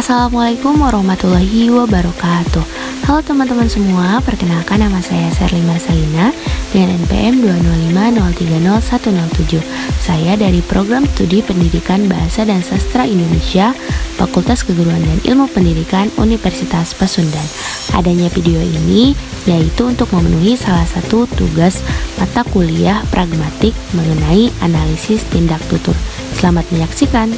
Assalamualaikum warahmatullahi wabarakatuh. Halo teman-teman semua, perkenalkan nama saya Sherly Marcelina dengan NPM 205030107. Saya dari Program Studi Pendidikan Bahasa dan Sastra Indonesia, Fakultas Keguruan dan Ilmu Pendidikan Universitas Pasundan. Adanya video ini yaitu untuk memenuhi salah satu tugas mata kuliah pragmatik mengenai analisis tindak tutur. Selamat menyaksikan.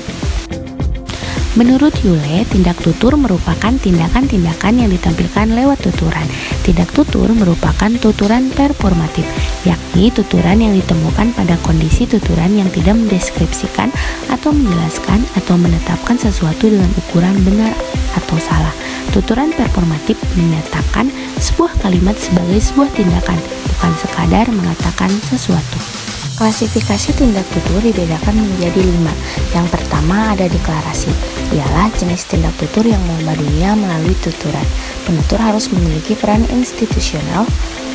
Menurut Yule, tindak tutur merupakan tindakan-tindakan yang ditampilkan lewat tuturan. Tindak tutur merupakan tuturan performatif, yakni tuturan yang ditemukan pada kondisi tuturan yang tidak mendeskripsikan atau menjelaskan atau menetapkan sesuatu dengan ukuran benar atau salah. Tuturan performatif menyatakan sebuah kalimat sebagai sebuah tindakan, bukan sekadar mengatakan sesuatu. Klasifikasi tindak tutur dibedakan menjadi 5. Yang pertama ada deklarasi, ialah jenis tindak tutur yang mengubah dunia melalui tuturan. Penutur harus memiliki peran institusional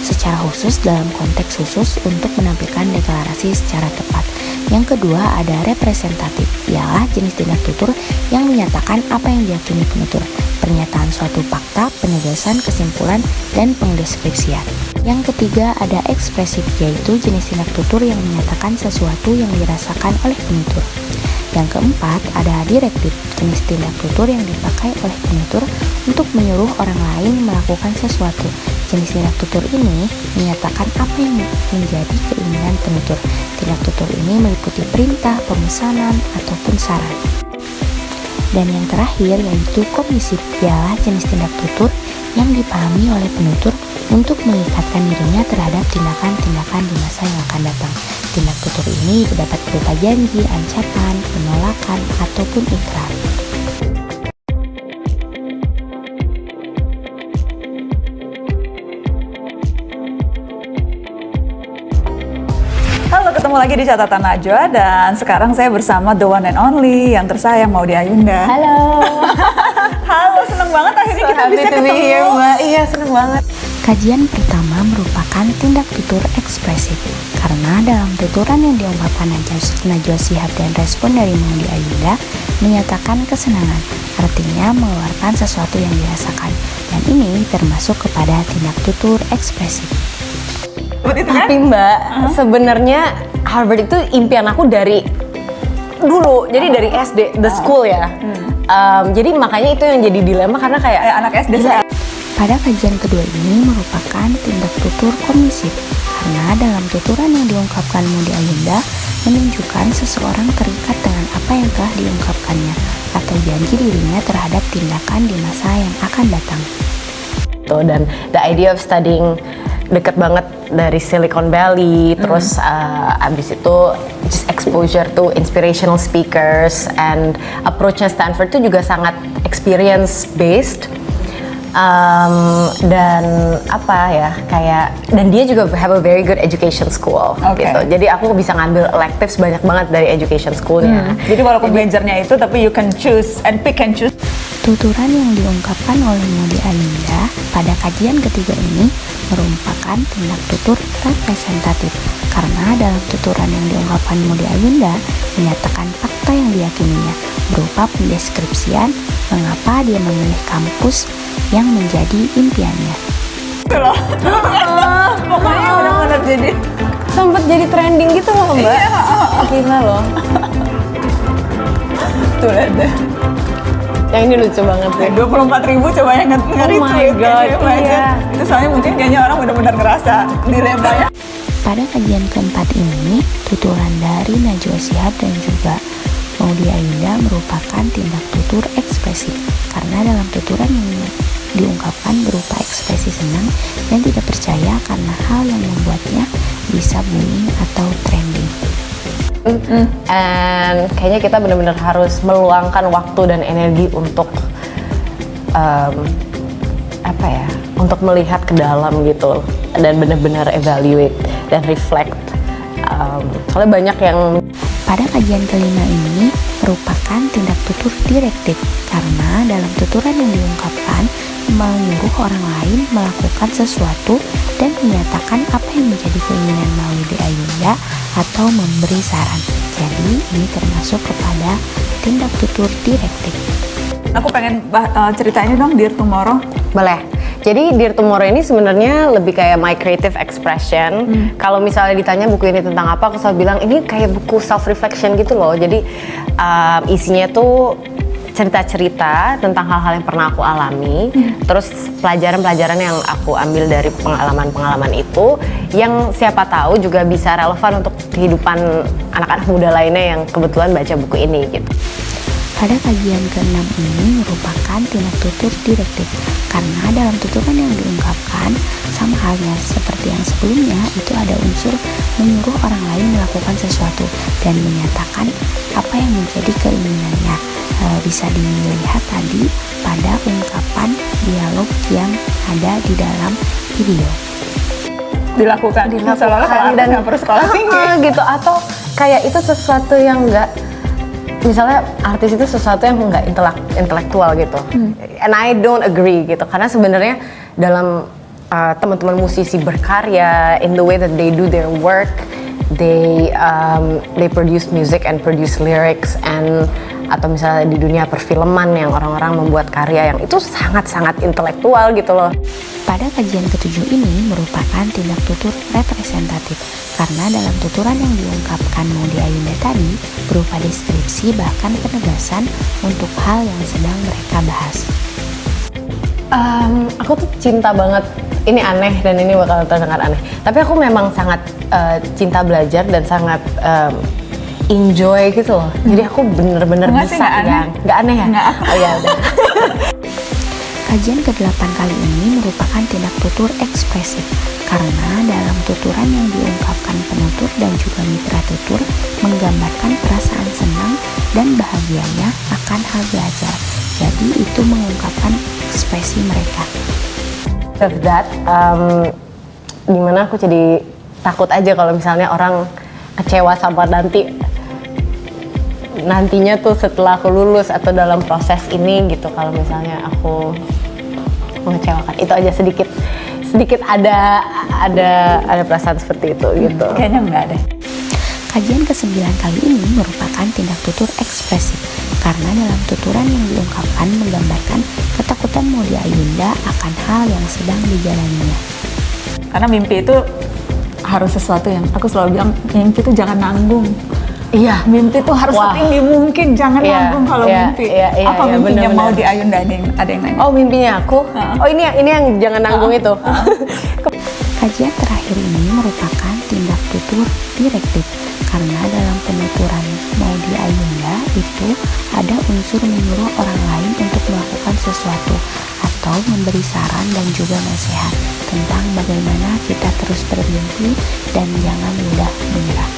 secara khusus dalam konteks khusus untuk menampilkan deklarasi secara tepat. Yang kedua ada representatif, ialah jenis tindak tutur yang menyatakan apa yang diyakini penutur, pernyataan suatu fakta, penegasan, kesimpulan, dan pendeskripsian. Yang ketiga ada ekspresif, yaitu jenis tindak tutur yang menyatakan sesuatu yang dirasakan oleh penutur. Yang keempat ada direktif, jenis tindak tutur yang dipakai oleh penutur untuk menyuruh orang lain melakukan sesuatu. Jenis tindak tutur ini menyatakan apa yang menjadi keinginan penutur. Tindak tutur ini meliputi perintah, pemesanan, ataupun saran. Dan yang terakhir yaitu komisif, ialah jenis tindak tutur yang dipahami oleh penutur untuk mengikatkan dirinya terhadap tindakan-tindakan di masa yang akan datang. Tindak tutur ini dapat berupa janji, ancaman, penolakan, ataupun ikrar. Halo, ketemu lagi di Catatan Najwa dan sekarang saya bersama the one and only yang tersayang Maudy Ayunda. Halo. Halo, seneng banget akhirnya kita bisa ketemu. Mbak. Iya, seneng banget. Kajian pertama merupakan tindak tutur ekspresif, karena dalam tuturan yang diungkapkan Najwa Shihab dan respon dari Maudy Ayunda menyatakan kesenangan, artinya mengeluarkan sesuatu yang dirasakan, dan ini termasuk kepada tindak tutur ekspresif. Tapi Mbak, sebenarnya Harvard itu impian aku dari dulu, jadi dari SD, the school ya. Jadi makanya itu yang jadi dilema karena kayak Anak SD saya. Pada kajian kedua ini merupakan tindak tutur komisif, karena dalam tuturan yang diungkapkan Maudy Ayunda menunjukkan seseorang terikat dengan apa yang telah diungkapkannya atau janji dirinya terhadap tindakan di masa yang akan datang. Dan the idea of studying deket banget dari Silicon Valley, terus abis itu just exposure to inspirational speakers and approach-nya Stanford itu juga sangat experience based. Dan apa ya, kayak, dan dia juga have a very good education school gitu. Jadi aku bisa ngambil electives banyak banget dari education schoolnya. Jadi walaupun majornya itu, tapi you can choose and pick and choose. Tuturan yang diungkapkan oleh Maudy Ayunda pada kajian ketiga ini merupakan tindak tutur representatif, karena dalam tuturan yang diungkapkan Maudy Ayunda menyatakan fakta yang diyakininya berupa pendeskripsian mengapa dia memilih kampus yang menjadi impiannya. Pokoknya benar-benar jadi Sempet jadi trending gitu loh Mbak. Gila loh. tuh lihat deh. Yang ini lucu banget ya. 24.000 coba yang nge-retweet. Oh my God, iya. Itu soalnya mungkin kayaknya orang benar-benar ngerasa dilemanya. Pada kajian keempat ini, tuturan dari Najwa Shihab dan juga Maudy Ayunda merupakan tindak tutur ekspresif, karena dalam tuturan yang diungkapkan berupa ekspresi senang dan tidak percaya karena hal yang membuatnya bisa booming atau trending. And kayaknya kita benar-benar harus meluangkan waktu dan energi untuk untuk melihat ke dalam gitu dan benar-benar evaluate dan reflect. Soalnya banyak yang Pada kajian kelima ini merupakan tindak tutur direktif, karena dalam tuturan yang diungkapkan menyuruh orang lain melakukan sesuatu dan menyatakan apa yang menjadi keinginan Maudy Ayunda atau memberi saran. Jadi ini termasuk kepada tindak tutur direktif. Aku pengen cerita ini dong, Dear Tomorrow. Boleh. Jadi Dear Tomorrow ini sebenarnya lebih kayak my creative expression. Kalau misalnya ditanya buku ini tentang apa, aku selalu bilang ini kayak buku self reflection gitu loh. Jadi isinya tuh cerita-cerita tentang hal-hal yang pernah aku alami, terus pelajaran-pelajaran yang aku ambil dari pengalaman-pengalaman itu, yang siapa tahu juga bisa relevan untuk kehidupan anak-anak muda lainnya yang kebetulan baca buku ini gitu. Pada kajian ke-6 ini merupakan tindak tutur direktif, karena dalam tuturan yang diungkapkan sama halnya seperti yang sebelumnya, itu ada unsur menyuruh orang lain melakukan sesuatu dan menyatakan apa yang menjadi keinginannya. Bisa dilihat tadi pada ungkapan dialog yang ada di dalam video. Dilakukan seolah-olah dan nggak perlu sekolah tinggi gitu, atau kayak itu sesuatu yang nggak, misalnya artis itu sesuatu yang nggak intelektual gitu, and I don't agree gitu, karena sebenarnya dalam teman-teman musisi berkarya, in the way that they do their work, they produce music and produce lyrics, and atau misalnya di dunia perfilman yang orang-orang membuat karya yang itu sangat-sangat intelektual gitu loh. Pada kajian ke-7 ini merupakan tindak tutur representatif, karena dalam tuturan yang diungkapkan Maudy Ayunda tadi berupa deskripsi bahkan penegasan untuk hal yang sedang mereka bahas. Aku tuh cinta banget, ini aneh dan ini bakal terdengar aneh, tapi aku memang sangat cinta belajar dan sangat enjoy gitu loh. Jadi aku bener-bener bisa ya. Nggak aneh ya? Nggak. Oh ya udah. Kajian ke-8 kali ini merupakan tindak tutur ekspresif, karena dalam tuturan yang diungkapkan penutur dan juga mitra tutur menggambarkan perasaan senang dan bahagianya akan hal belajar. Jadi itu mengungkapkan ekspresi mereka. Of that, dimana aku jadi takut aja kalau misalnya orang kecewa sama nantinya tuh setelah aku lulus atau dalam proses ini gitu, kalau misalnya aku mengecewakan. Itu aja sedikit ada perasaan seperti itu gitu. Kayaknya nggak deh. Kajian ke-9 kali ini merupakan tindak tutur ekspresif, karena dalam tuturan yang diungkapkan menggambarkan ketakutan Maudy Ayunda akan hal yang sedang dijalaninya. Karena mimpi itu harus sesuatu yang aku selalu bilang, mimpi itu jangan nanggung. Iya, Mimpi itu harus setinggi mungkin, jangan nanggung kalau mimpi. Apa mimpinya bener-bener. Maudy Ayunda? Ada yang nanya. Oh, mimpinya aku? Oh, ini yang jangan nanggung itu. Kajian terakhir ini merupakan tindak tutur direktif, karena dalam penuturan Maudy Ayunda itu ada unsur menyuruh orang lain untuk melakukan sesuatu atau memberi saran dan juga nasihat tentang bagaimana kita terus bermimpi dan jangan mudah menyerah.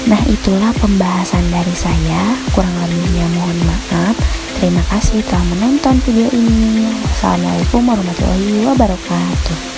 Nah, itulah pembahasan dari saya, kurang lebihnya mohon maaf. Terima kasih telah menonton video ini. Wassalamualaikum warahmatullahi wabarakatuh.